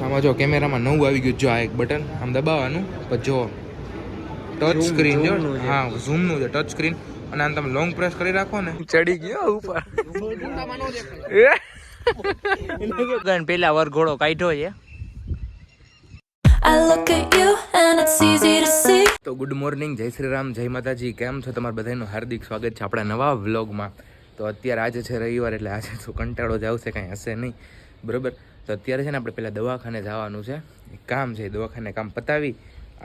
આમાં જો કેમેરામાં નવું આવી ગયું. જો આ એક બટન આમ દબાવવાનું પછી જો ટચ સ્ક્રીન જો હા ઝૂમનું છે ટચ સ્ક્રીન અને આમ તમે લોંગ પ્રેસ કરી રાખો ને ચડી ગયો ઉપર. પેલા વરઘોડો કાઢ્યો છે. તો ગુડ મોર્નિંગ, જય શ્રી રામ, જય માતાજી. કેમ છો તમારા બધાનું હાર્દિક સ્વાગત છે આપણા નવા વ્લોગમાં. તો અત્યારે આજે છે રવિવાર એટલે આજે તો કંટાળો જ આવશે, કાંઈ હશે નહીં બરાબર. તો અત્યારે છે ને આપણે પહેલાં દવાખાને જવાનું છે, એક કામ છે. દવાખાને કામ પતાવી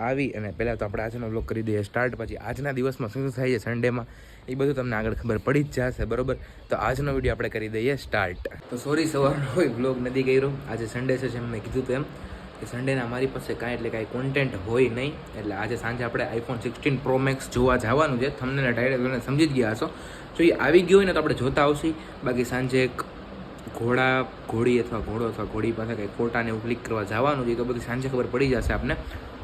આવી અને પહેલાં તો આપણે આજનો વ્લોગ કરી દઈએ સ્ટાર્ટ. પછી આજના દિવસમાં શું શું થાય છે સન્ડેમાં એ બધું તમને આગળ ખબર પડી જ જશે બરાબર. તો આજનો વિડીયો આપણે કરી દઈએ સ્ટાર્ટ. તો સોરી સવારનો હોય વ્લોગ નથી કર્યો, આજે સન્ડે છે જેમ મેં કીધું હતું એમ કે સન્ડેના મારી પાસે કાંઈ એટલે કાંઈ કોન્ટેન્ટ હોય નહીં. એટલે આજે સાંજે આપણે આઈફોન 16 પ્રો મેક્સ જોવા જવાનું છે. તમને ટાઈટલ સમજી જ ગયા હશો. જો એ આવી ગયો હોય ને તો આપણે જોતા આવશી. બાકી સાંજે એક ઘોડી અથવા ઘોડી પાસે કંઈ ફોટાને એવું ક્લિક કરવા જવાનું છે. તો બધી સાંજે ખબર પડી જશે આપને.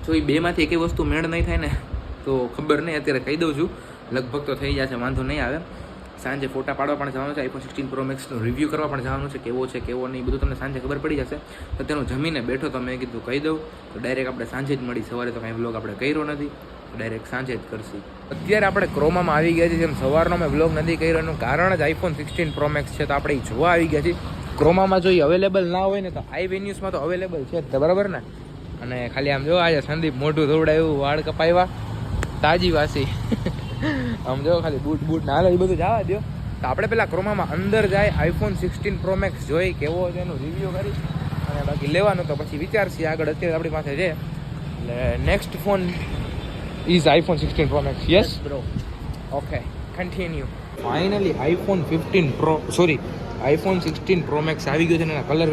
જો એ બેમાંથી એકેય વસ્તુ મેળ નહીં થાય ને તો ખબર નહીં, અત્યારે કહી દઉં છું, લગભગ તો થઈ જશે, વાંધો નહીં આવે. સાંજે ફોટા પાડવા પણ જવાનું છે, આઈફોન 16 પ્રો મેક્સનું રિવ્યૂ કરવા પણ જવાનું છે, કેવો છે કેવો નહીં બધું તમને સાંજે ખબર પડી જશે. તો તેનું જમીને બેઠો તો મેં કીધું કહી દઉં. તો ડાયરેક્ટ આપણે સાંજે જ મળી, સવારે તો કાંઈ વ્લોગ આપણે કર્યો નથી, ડાયરેક્ટ સાંજે જ કરશું. અત્યારે આપણે ક્રોમામાં આવી ગયા છીએ. જેમ સવારનો મેં વ્લોગ નથી કર્યો એનું કારણ જ આઈફોન 16 પ્રો મેક્સ છે. તો આપણે એ જોવા આવી ગયા છીએ. ક્રોમામાં જો અવેલેબલ ના હોય ને તો આઈ વેન્યુઝમાં તો અવેલેબલ છે જ બરાબર ને. અને ખાલી આમ જો આજે સંદીપ મોઢું ધોવડાયું, વાળ કપાવ્યા, તાજી વાસી આમ જો ખાલી બૂટ ના હાલે એ બધું જવા દો. તો આપણે પેલા ક્રોમામાં અંદર જાય, આઈફોન 16 પ્રો મેક્સ જોઈ કેવો છે એનું રિવ્યૂ કરી અને બાકી લેવાનું તો પછી વિચારશી આગળ. અત્યારે આપણી પાસે છે એટલે next phone is iPhone 16 pro max. Yes bro, okay continue. Finally iPhone 16 pro max આવી ગયો છે. અને એના કલર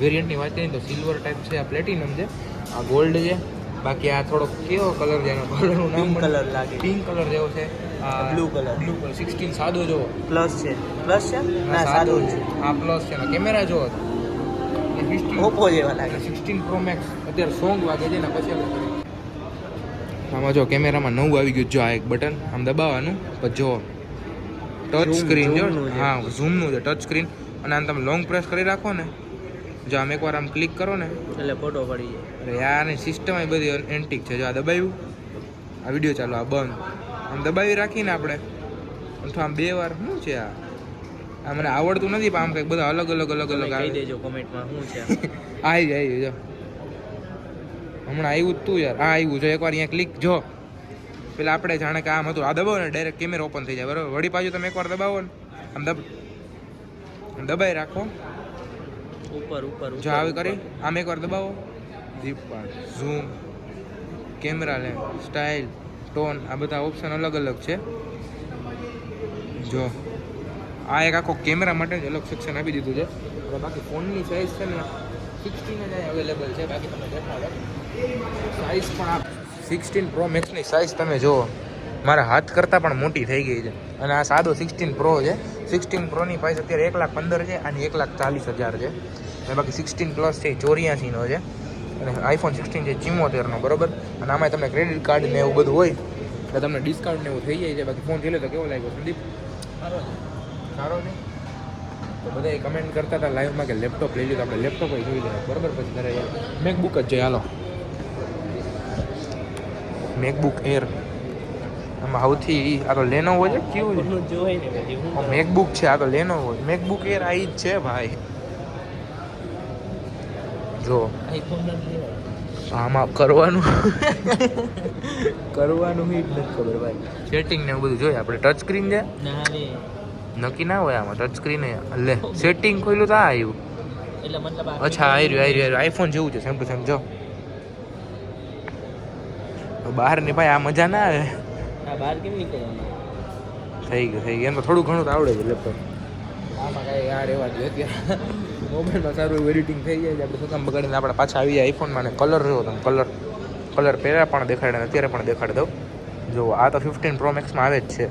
વેરિયન્ટની વાત કરીએ તો સિલ્વર ટાઈપ છે, આ પ્લેટિનમ છે, આ ગોલ્ડ છે. બાકી આ થોડો કેવો કલર છે, એનો કલરનું નામ કલર લાગે પિંક કલર જેવો છે. બ્લુ કલર 16 સાદો જોવો, પ્લસ છે ના સાદો છે. આ પ્લસ છે. કેમેરા જોવો ઓપ્પો જેવા લાગે. 16 પ્રો મેક્સ અત્યારે સોંગ વાગે છે ને પછી આમાં જો કેમેરામાં નવું આવી ગયું. જો આ એક બટન આમ દબાવવાનું પછી જો ટચ સ્ક્રીન જો હા ઝૂમનું છે ટચ સ્ક્રીન અને આમ તમે લોંગ પ્રેસ કરી રાખો ને જો આમ એકવાર આમ ક્લિક કરો ને એટલે ફોટો પડી જાય. અરે યારની સિસ્ટમ એ બધી એન્ટિક છે. જો આ દબાવ્યું, આ વિડીયો ચાલો, આ બંધ, આમ દબાવી રાખીને આપણે અથવા આમ 2 વાર શું છે આ મને આવડતું નથી પણ આમ કંઈક બધા અલગ કહી દેજો કોમેન્ટમાં શું છે. આવી જો હમણાં આવ્યું જ તું યાર, આ આવ્યું જો એકવાર અહીંયા ક્લિક જો પેલા આપણે જાણે કે આમ હતું, આ દબાવો ને ડાયરેક્ટ કેમેરા ઓપન થઈ જાય બરાબર. વળી પાછું તમે એકવાર દબાવો ને આમ દબાઈ રાખો ઉપર જો આવી કરી આમ એકવાર દબાવો, Deepa zoom, camera lens, style, tone, આ બધા ઓપ્શન અલગ છે. જો આ એક આખો કેમેરા માટે જ અલગ સેક્શન આપી દીધું છે. અને બાકી ફોનની સાઇઝ છે ને 16 જ અવેલેબલ છે. બાકી તમે દેખાડો સાઇઝ પણ આ 16 પ્રો મેક્સની સાઇઝ તમે જુઓ, મારા હાથ કરતાં પણ મોટી થઈ ગઈ છે. અને આ સાદો 16 પ્રો છે. 16 પ્રોની પ્રાઇસ અત્યારે 1,15,000 છે, આની 1,40,000 છે. અને બાકી 16 પ્લસ છે 84નો છે. અને આઈફોન 16 છે 74નો બરાબર. અને આમાં તમને ક્રેડિટ કાર્ડ ને એવું બધું હોય એટલે તમને ડિસ્કાઉન્ટ ને એવું થઈ જાય છે. બાકી ફોન જોઈ લે તો કેવો લાગ્યો સંદીપ? સારો છે. તો બધા કમેન્ટ કરતા હતા લાઈવમાં કે લેપટોપ લઈ લીધું. આપણે લેપટોપ જોઈ લઈએ બરાબર. પછી ત્યારે મેકબુક જ જોઈએ. હાલો મેકબુક એર આમાં સૌથી આ તો લેનોવો છે. કેવું મેકબુક છે? આ તો લેનોવો મેકબુક એર આ જ છે ભાઈ. જો આમાં કરવાનું જ નથી ખબર ભાઈ. સેટિંગ ને એવું બધું જોઈએ આપણે. ટચ સ્ક્રીન છે નક્કી ના હોય આમાં. ટચ સ્ક્રીન લે સેટિંગ ખોલ્યું તો આ આવ્યું. અચ્છા આવ્યું આઈફોન જેવું છે સેમ ટુ સેમ. જો બહાર ની ભાઈ આ મજા ના આવે. બહાર કેમ નીકળવાનું? થઈ ગયું એમ તો થોડું ઘણું તો આવડે છે લેપટોપ. આમાં કાંઈ યાર એવા જ અત્યારે મોબાઈલમાં સારું એવું એડિટિંગ થઈ જાય છે. આપણે શું કામ બગાડીને આપણે પાછા આવી જાય આઈફોનમાં. ને કલર જોવો તમે, કલર પહેલાં પણ દેખાડે ને અત્યારે પણ દેખાડી દઉં. જો આ તો 15 પ્રો મેક્સમાં આવે જ છે.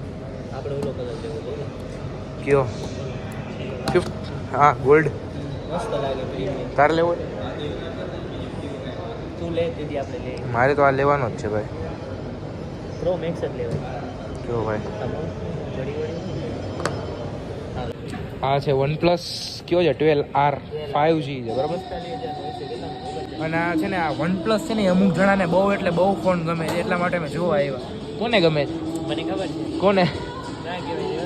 આપણે ઓલો કલર લેવો કયો? હા ગોલ્ડ મસ્ત લાગે. તારે લેવો? તું લે દીદી, આપણે લે. મારે તો આ લેવાનો જ છે ભાઈ. પ્રો મેક્સ જ લેવાય. જો ભાઈ આ છે OnePlus કયો છે 12R 5G છે બરાબર. અને આ છે ને આ OnePlus છે ને અમુક જણાને બહુ એટલે બહુ ફોન ગમે છે એટલા માટે મેં જોવા આવ્યા. કોને ગમે છે? મને ખબર છે કોને? ના કહેવાય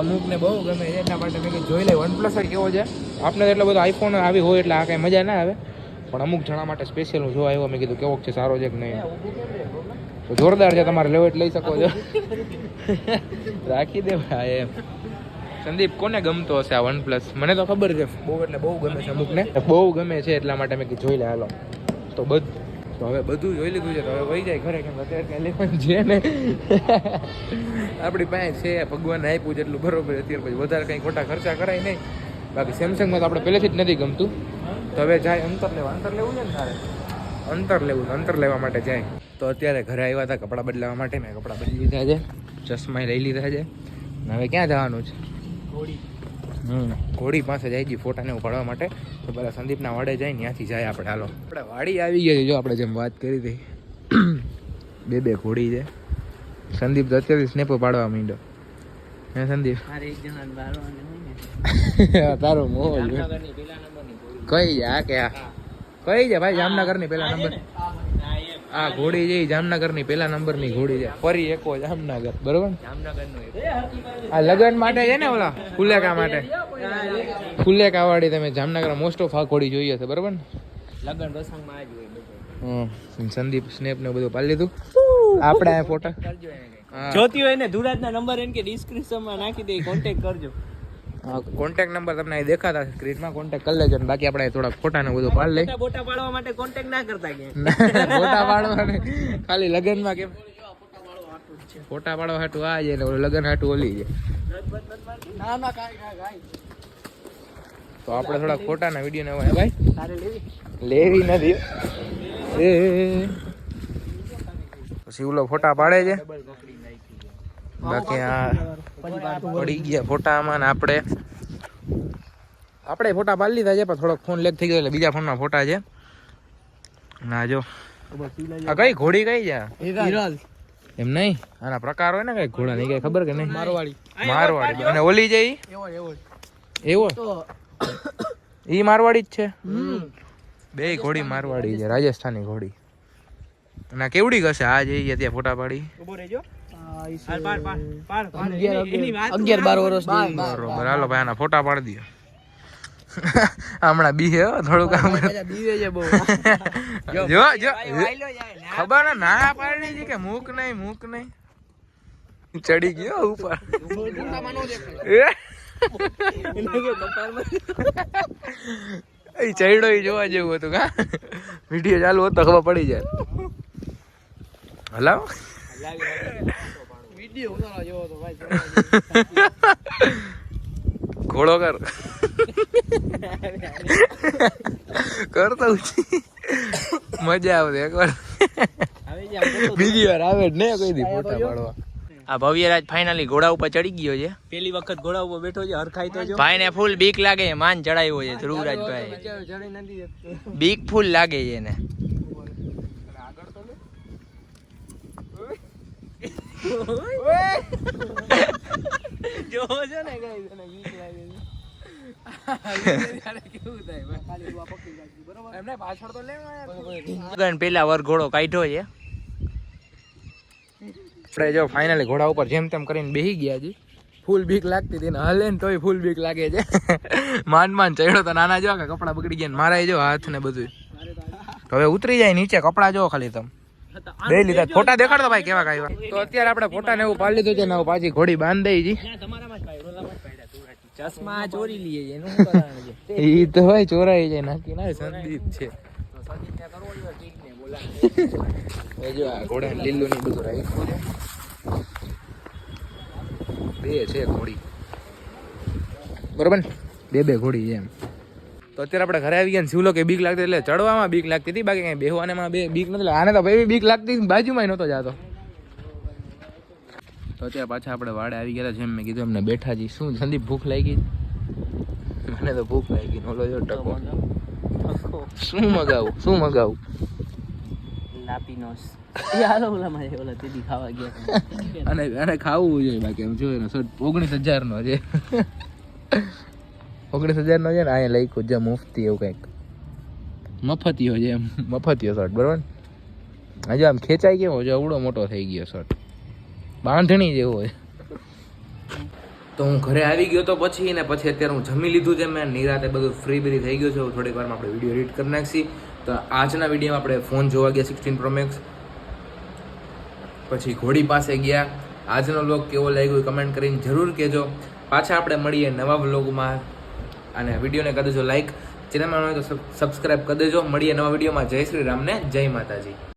અમુકને બહુ ગમે છે એટલા માટે મેં જોઈ લે OnePlus જ કેવો છે. આપણે તો એટલો બધો આઈફોન આવી હોય એટલે આ કાંઈ મજા ના આવે, પણ અમુક જણા માટે સ્પેશિયલ હું જોવા આવ્યો. મેં કીધું કેવો છે, સારો છે કે નહીં. તો જોરદાર છે, તમારે લેવો એટલે લઈ શકો છો. રાખી દે ભાઈ એમ. સંદીપ, કોને ગમતો હશે આ OnePlus? મને તો ખબર છે બહુ એટલે બહુ ગમે છે, અમુકને બહુ ગમે છે એટલા માટે મેં કીધું જોઈ લે હાલો. તો હવે બધું જોઈ લીધું છે, તો હવે વહી જાય ઘરે, કેમ અત્યારે કાંઈ લેવાનું છે ને. આપણી પાસે છે, ભગવાને આપ્યું છે એટલું બરોબર. અત્યારે પછી વધારે કંઈ ખોટા ખર્ચા કરાય નહીં. બાકી સેમસંગમાં તો આપણે પહેલેથી જ નથી ગમતું. તો હવે જાય અંતર લેવું છે ને તારે અંતર લેવા માટે જાય. તો અત્યારે ઘરે આવ્યા હતા કપડાં બદલાવા માટે. મેં કપડાં બદલી લીધા છે, ચશ્મા લઈ લીધા છે. હવે ક્યાં જવાનું છે? ઘોડી પાસે જાય છે ફોટાને ઉપાડવા માટે. તો પેલા સંદીપના વાડે જાય, ત્યાંથી જાય આપણે. હાલો, આપણે વાડી આવી ગયા છે. જો આપણે જેમ વાત કરી હતી, બે ઘોડી છે. સંદીપ તો અત્યારથી સ્નેપો પાડવા માંડ્યો. હે સંદીપ? તારો મોહ કઈ આ કે આ કઈ છે ભાઈ? જામનગરની પેલા નંબર આ ઘોડી છે, જામનગરની પેલા નંબરની ઘોડી છે. ફરી એકો જામનગર, બરોબર? આ લગન માટે છે ને, ઓલા ફુલેકા માટે. ફુલેકા વાળી તમે જામનગર મોસ્ટ ઓફ આ ઘોડી જોઈએ છે, બરોબર ને? લગન પ્રસંગમાં જ હોય બધું. સંદીપ સ્નેપ ને બધું પાડી લીધું. આપણે આ ફોટા કરજો એને જોતી હોય ને ધુરાજના નંબર એને કે ડિસ્ક્રિપ્શનમાં નાખી દે, કોન્ટેક્ટ કરજો. કોન્ટેક્ટ નંબર તમને અહીં દેખાતા સ્ક્રીનમાં, કોન્ટેક્ટ કરી લેજો. બાકી આપણે થોડા ફોટા ને બધું પાડી લઈ. ફોટા પાડવા માટે કોન્ટેક્ટ ના કરતા કે ફોટા પાડવા ખાલી લગનમાં કેમ ફોટા પાડવા હાટું આ છે ને લગન હાટું ઓલી છે. ના કાઈ તો આપણે થોડા ફોટા ના વિડીયો ને ભાઈ તારે લેવી નથી. પછી ઓલો ફોટા પાડે છે. બાકી આ પડી ગયા ફોટામાં. ને આપણે ફોટા પાડી લીધા છે, પણ થોડોક ફોન લેગ થઈ ગયો એટલે બીજા ફોનમાં ફોટા છે. ના જો આ કઈ ઘોડી કઈ છે? એમ નહીં, આના પ્રકાર હોય ને કઈ ઘોડા ની, કઈ ખબર કે નહીં? મારવાડી. અને ઓલી છે એવો ઈ મારવાડી જ છે. બે ઘોડી મારવાડી છે, રાજસ્થાની ઘોડી. અને કેવડી કશે આ જઈએ ત્યાં ફોટા પાડી. 11-12 વર્ષ બરોબર. હાલો ભાઈ આના ફોટા પાડી દો. હમણાં બીહે થોડું કામ જો ખબર ના પાડી છે કે મૂક નહીં ચડી ગયો ઉપર. ચડ્યો જોવા જેવું હતું. કા વિડીયો ચાલુ હોત તો ખબર પડી જાય. હલાવ ઘોડો કરતો મજા આવશે એકવાર. બીજી વાર આવે જ ને કોઈ દી ફોટા પાડવા. આ ભવ્યરાજ ફાઇનલી ઘોડા ઉપર ચડી ગયો છે. પેલી વખત ઘોડા ઉપર બેઠો છે, હરખાઈ તો જો. ભાઈ ને ફૂલ બીક લાગે, માન ચડાવ્યો છે ધ્રુવરાજભાઈ. બીક ફૂલ લાગે છે એને. જો છો ને ગાઈસ, અને બીક લાગે છે. પેલા વરઘોડો કાઢ્યો છે. આપણે જો ફાઇનલી ઘોડા ઉપર જેમ તેમ કરીને બેસી ગયા છે. ફૂલ બીક લાગતી હતી ને હલે ને તોય ફૂલ બીક લાગે છે. માંડ ચડ્યો તો નાના જો કે કપડા બગડી ગયા, મારા જો હાથ ને બધું. હવે ઉતરી જાય નીચે, કપડા જો ખાલી તમે બે લીધા. ફોટા દેખાડતો ભાઈ કેવા કાંઈ. તો અત્યારે આપણે ફોટા ને એવું પાડી લીધું છે ને પાછી ઘોડી બાંધી દઈ જી. ચશ્મા ચોરી લઈએ છે, એનું શું કરવાનું છે? ઈ તો ભાઈ ચોરાઈ જાય નાખી ના. સંદીપ છે જો આ ઘોડા લીલું ની બધું રાખ્યું છે. બે છે ઘોડી, બરોબર ને? બે ઘોડી છે એમ. તો અત્યારે આપણે ઘરે આવી ગયા ને શિવલો કે બીક લાગતી, એટલે ચડવામાં બીક લાગતી હતી, બાકી કઈ બેહવાનેમાં બે બીક નથી. આને તો ભાઈ બીક લાગતી, બાજુમાં નહોતો જાતો. તો અત્યારે પાછા આપણે વાડે આવી ગયા હતા. જેમ મેં કીધું એમને બેઠા છીએ. શું સંદીપ ભૂખ લાગી? મને તો ભૂખ લાગી. ઓલો જો ટકો. શું મગાવું? લાપીનોસ. યાર ઓલામાં ઓલા તેદી ખાવા ગયા. અને ખાવું જોઈએ. બાકી એમ જો એનો 19,000 નો છે. 19,000 નો છે ને. અહીંયા લખ્યું છે મુફતી એવું કંઈક. મફતિયો છે એમ, મફતિયો શર્ટ બરાબર. આજે આમ ખેંચાઈ કેવો છે, અવડો મોટો થઈ ગયો શર્ટ, બાંધણી જેવો છે. તો હું ઘરે આવી ગયો તો પછી અત્યારે હું જમી લીધું છે મેં, નિરાતે બધું ફ્રી થઈ ગયું છે. થોડીક વારમાં આપણે વિડીયો એડિટ કરી નાખીએ. તો આજના વિડીયોમાં આપણે ફોન જોવા ગયા 16 Pro Max, પછી ઘોડી પાસે ગયા. આજનો વ્લોગ કેવો લાગ્યો કમેન્ટ કરીને જરૂર કહેજો. પાછા આપણે મળીએ નવા વ્લોગમાં, અને વિડીયોને કરી દેજો લાઈક, ચેનલમાં હોય તો સબસ્ક્રાઈબ કરી દેજો. મળીએ નવા વિડીયોમાં. જય શ્રી રામ ને જય માતાજી.